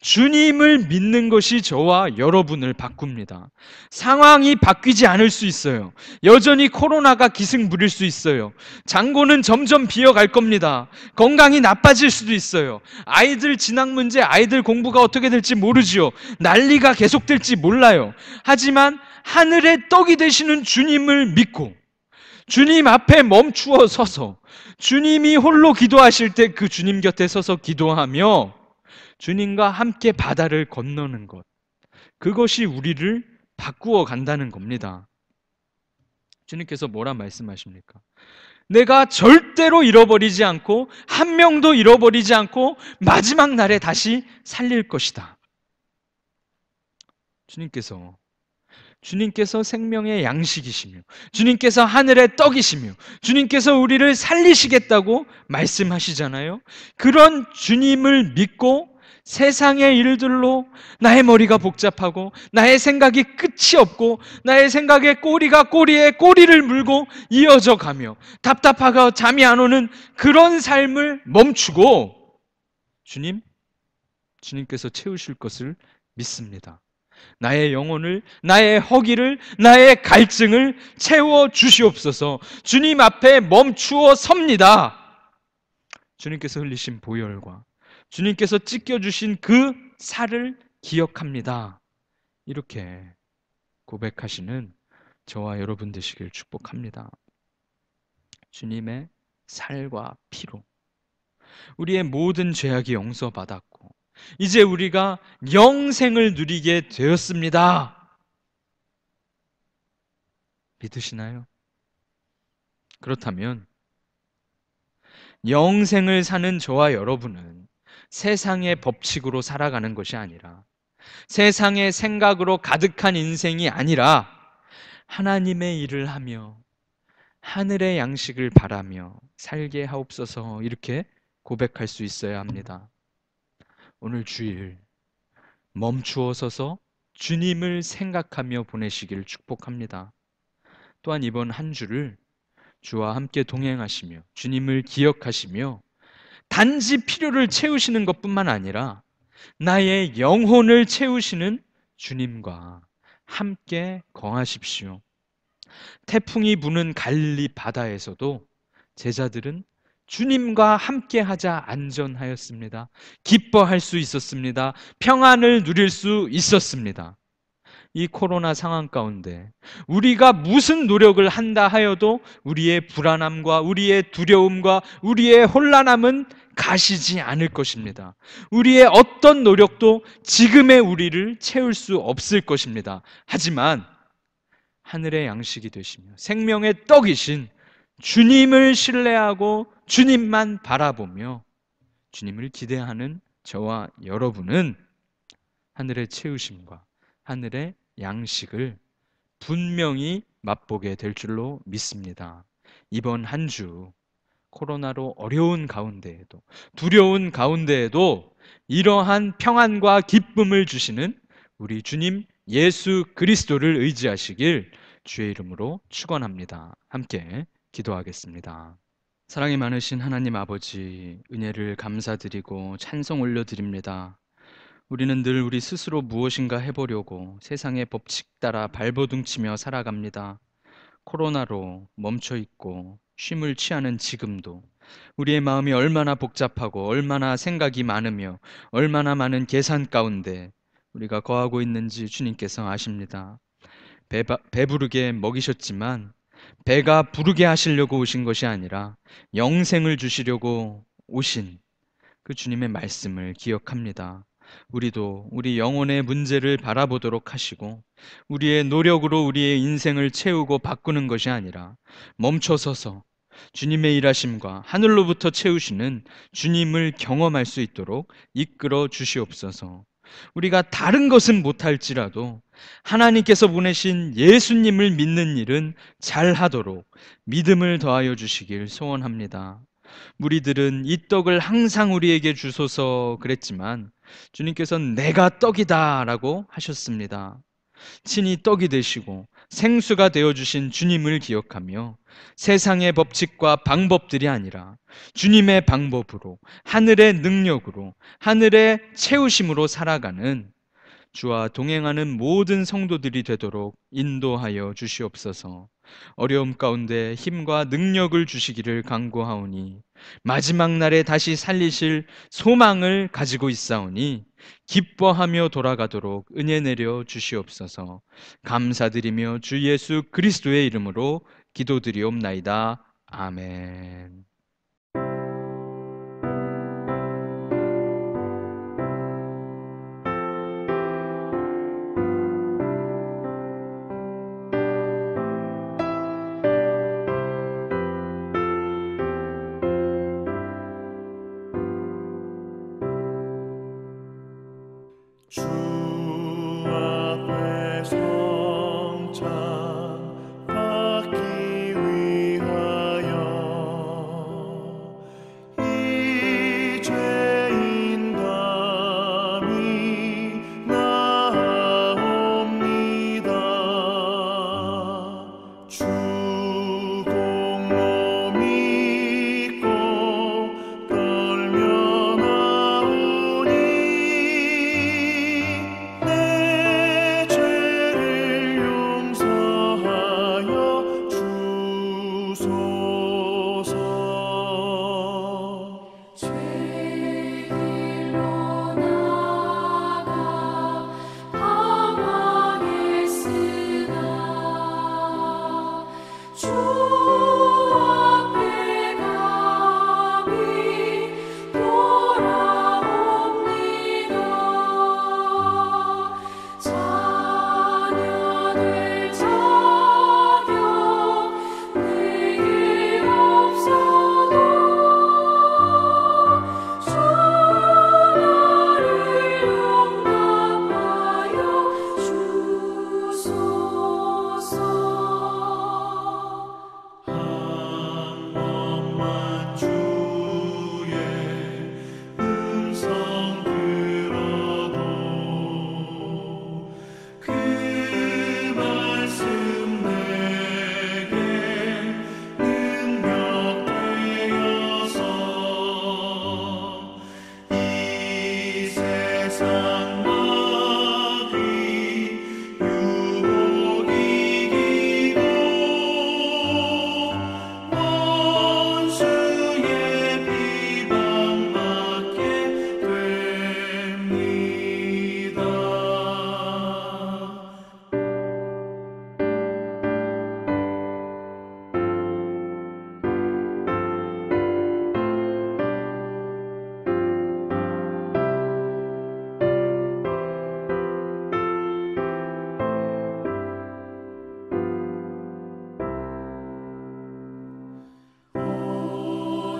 주님을 믿는 것이 저와 여러분을 바꿉니다. 상황이 바뀌지 않을 수 있어요. 여전히 코로나가 기승 부릴 수 있어요. 장고는 점점 비어갈 겁니다. 건강이 나빠질 수도 있어요. 아이들 진학 문제, 아이들 공부가 어떻게 될지 모르지요. 난리가 계속될지 몰라요. 하지만 하늘의 떡이 되시는 주님을 믿고 주님 앞에 멈추어 서서 주님이 홀로 기도하실 때 그 주님 곁에 서서 기도하며 주님과 함께 바다를 건너는 것, 그것이 우리를 바꾸어 간다는 겁니다. 주님께서 뭐라 말씀하십니까? 내가 절대로 잃어버리지 않고 한 명도 잃어버리지 않고 마지막 날에 다시 살릴 것이다. 주님께서 생명의 양식이시며 주님께서 하늘의 떡이시며 주님께서 우리를 살리시겠다고 말씀하시잖아요. 그런 주님을 믿고 세상의 일들로 나의 머리가 복잡하고 나의 생각이 끝이 없고 나의 생각의 꼬리가 꼬리에 꼬리를 물고 이어져 가며 답답하고 잠이 안 오는 그런 삶을 멈추고 주님께서 채우실 것을 믿습니다. 나의 영혼을, 나의 허기를, 나의 갈증을 채워 주시옵소서. 주님 앞에 멈추어 섭니다. 주님께서 흘리신 보혈과 주님께서 찢겨주신 그 살을 기억합니다. 이렇게 고백하시는 저와 여러분 되시길 축복합니다. 주님의 살과 피로 우리의 모든 죄악이 용서받았고 이제 우리가 영생을 누리게 되었습니다. 믿으시나요? 그렇다면 영생을 사는 저와 여러분은 세상의 법칙으로 살아가는 것이 아니라 세상의 생각으로 가득한 인생이 아니라 하나님의 일을 하며 하늘의 양식을 바라며 살게 하옵소서 이렇게 고백할 수 있어야 합니다. 오늘 주일 멈추어 서서 주님을 생각하며 보내시기를 축복합니다. 또한 이번 한 주를 주와 함께 동행하시며 주님을 기억하시며 단지 필요를 채우시는 것뿐만 아니라 나의 영혼을 채우시는 주님과 함께 거하십시오. 태풍이 부는 갈릴리 바다에서도 제자들은 주님과 함께 하자 안전하였습니다. 기뻐할 수 있었습니다. 평안을 누릴 수 있었습니다. 이 코로나 상황 가운데 우리가 무슨 노력을 한다 하여도 우리의 불안함과 우리의 두려움과 우리의 혼란함은 가시지 않을 것입니다. 우리의 어떤 노력도 지금의 우리를 채울 수 없을 것입니다. 하지만 하늘의 양식이 되시며 생명의 떡이신 주님을 신뢰하고 주님만 바라보며 주님을 기대하는 저와 여러분은 하늘의 채우심과 하늘의 양식을 분명히 맛보게 될 줄로 믿습니다. 이번 한 주 코로나로 어려운 가운데에도 두려운 가운데에도 이러한 평안과 기쁨을 주시는 우리 주님 예수 그리스도를 의지하시길 주의 이름으로 축원합니다. 함께 기도하겠습니다. 사랑이 많으신 하나님 아버지, 은혜를 감사드리고 찬송 올려드립니다. 우리는 늘 우리 스스로 무엇인가 해보려고 세상의 법칙 따라 발버둥치며 살아갑니다. 코로나로 멈춰있고 쉼을 취하는 지금도 우리의 마음이 얼마나 복잡하고 얼마나 생각이 많으며 얼마나 많은 계산 가운데 우리가 거하고 있는지 주님께서 아십니다. 배부르게 먹이셨지만 배가 부르게 하시려고 오신 것이 아니라 영생을 주시려고 오신 그 주님의 말씀을 기억합니다. 우리도 우리 영혼의 문제를 바라보도록 하시고 우리의 노력으로 우리의 인생을 채우고 바꾸는 것이 아니라 멈춰서서 주님의 일하심과 하늘로부터 채우시는 주님을 경험할 수 있도록 이끌어 주시옵소서. 우리가 다른 것은 못할지라도 하나님께서 보내신 예수님을 믿는 일은 잘하도록 믿음을 더하여 주시길 소원합니다. 무리들은 이 떡을 항상 우리에게 주소서 그랬지만 주님께서는 내가 떡이다 라고 하셨습니다. 친히 떡이 되시고 생수가 되어주신 주님을 기억하며 세상의 법칙과 방법들이 아니라 주님의 방법으로 하늘의 능력으로 하늘의 채우심으로 살아가는 주와 동행하는 모든 성도들이 되도록 인도하여 주시옵소서. 어려움 가운데 힘과 능력을 주시기를 간구하오니 마지막 날에 다시 살리실 소망을 가지고 있사오니 기뻐하며 돌아가도록 은혜 내려 주시옵소서. 감사드리며 주 예수 그리스도의 이름으로 기도드리옵나이다. 아멘. 주 앞에 성찬 받기 위하여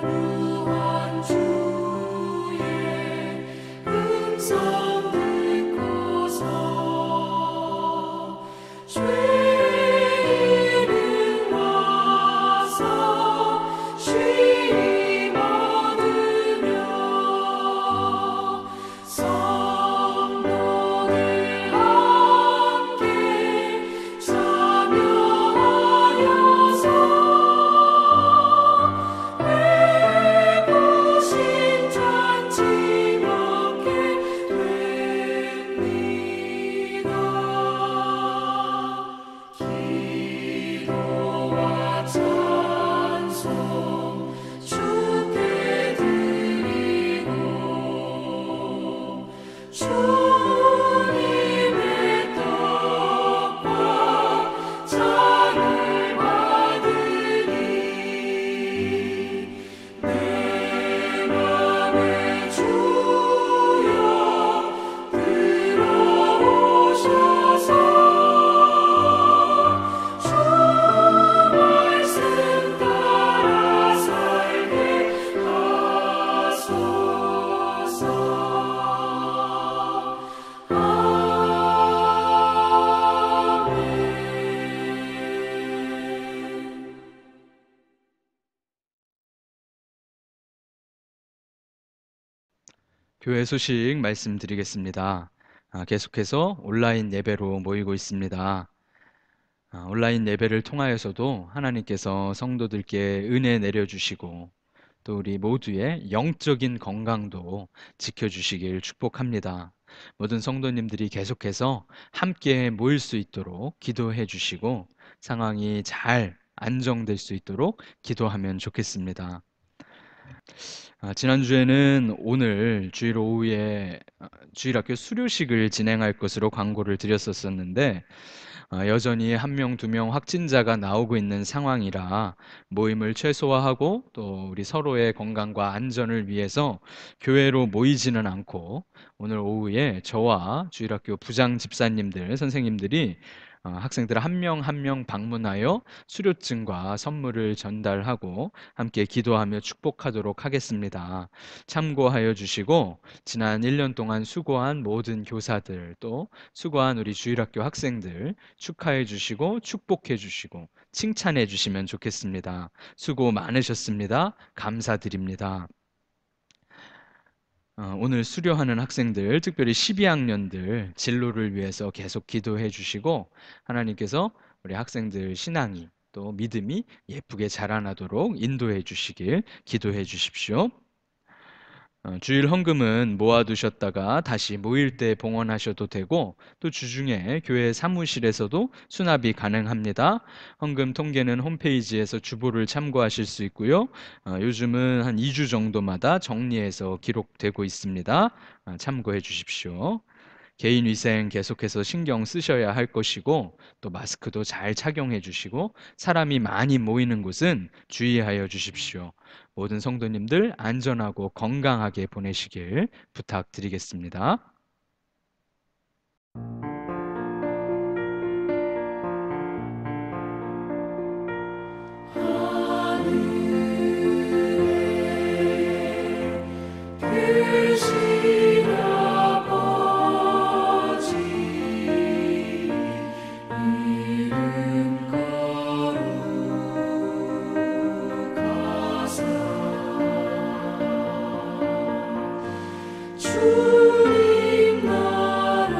무한 주의 음성 듣고서 죄인은 와서 쉼 얻으며 성도들 함께 참여하여서 외부신 잔치 먹게 됩니다. 기도와 찬송 주께 드리고 주님의 떡과 잔을 받으니 내 맘에 주여 들어오셔서 주 말씀 따라 살게 하소서. 아멘. 교회 소식 말씀드리겠습니다. 계속해서 온라인 예배로 모이고 있습니다. 온라인 예배를 통하여서도 하나님께서 성도들께 은혜 내려주시고 또 우리 모두의 영적인 건강도 지켜주시길 축복합니다. 모든 성도님들이 계속해서 함께 모일 수 있도록 기도해 주시고 상황이 잘 안정될 수 있도록 기도하면 좋겠습니다. 지난주에는 오늘 주일 오후에 주일학교 수료식을 진행할 것으로 광고를 드렸었는데 여전히 1명, 2명 확진자가 나오고 있는 상황이라 모임을 최소화하고 또 우리 서로의 건강과 안전을 위해서 교회로 모이지는 않고 오늘 오후에 저와 주일학교 부장 집사님들, 선생님들이 학생들 한 명 한 명 방문하여 수료증과 선물을 전달하고 함께 기도하며 축복하도록 하겠습니다. 참고하여 주시고 지난 1년 동안 수고한 모든 교사들 또 수고한 우리 주일학교 학생들 축하해 주시고 축복해 주시고 칭찬해 주시면 좋겠습니다. 수고 많으셨습니다. 감사드립니다. 오늘 수료하는 학생들, 특별히 12학년들 진로를 위해서 계속 기도해 주시고 하나님께서 우리 학생들 신앙이 또 믿음이 예쁘게 자라나도록 인도해 주시길 기도해 주십시오. 주일 헌금은 모아두셨다가 다시 모일 때 봉헌하셔도 되고 또 주중에 교회 사무실에서도 수납이 가능합니다. 헌금 통계는 홈페이지에서 주보를 참고하실 수 있고요. 요즘은 한 2주 정도마다 정리해서 기록되고 있습니다. 참고해 주십시오. 개인 위생 계속해서 신경 쓰셔야 할 것이고 또 마스크도 잘 착용해 주시고 사람이 많이 모이는 곳은 주의하여 주십시오. 모든 성도님들 안전하고 건강하게 보내시길 부탁드리겠습니다. 계신 아버지 이름 거룩하사 주님 나라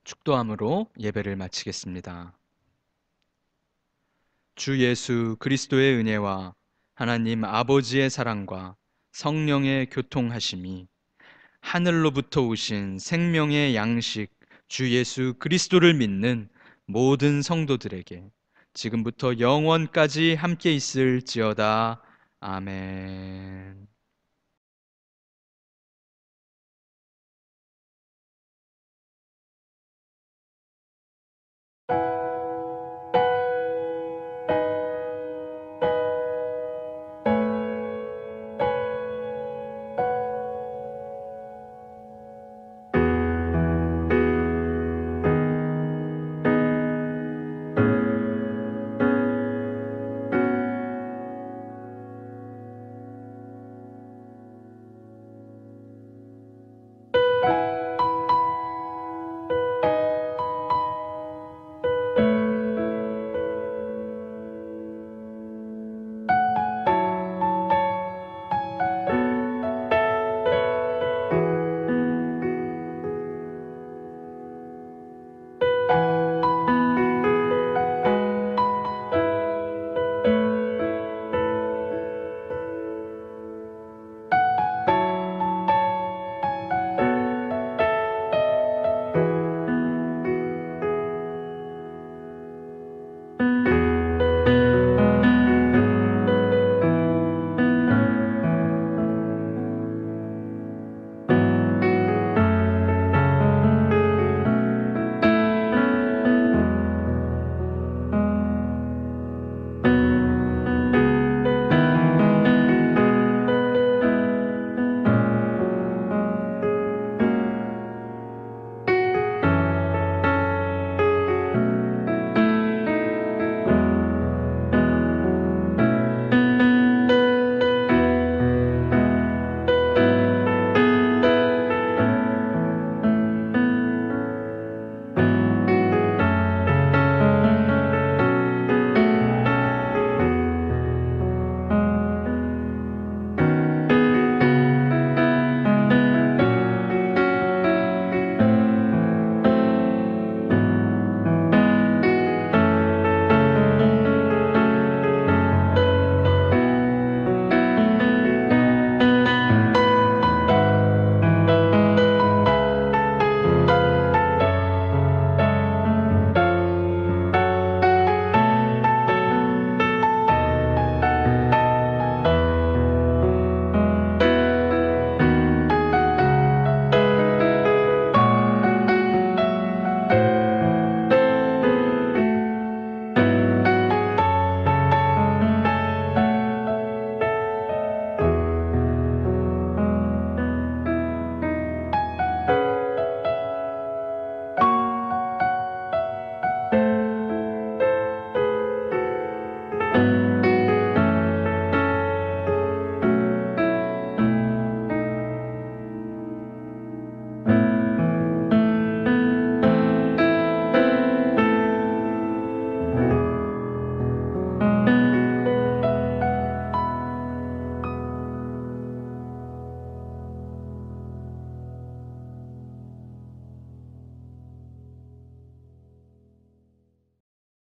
축도함으로 예배를 마치겠습니다. 주 예수 그리스도의 은혜와 하나님 아버지의 사랑과 성령의 교통하심이 하늘로부터 오신 생명의 양식 주 예수 그리스도를 믿는 모든 성도들에게 지금부터 영원까지 함께 있을지어다. 아멘.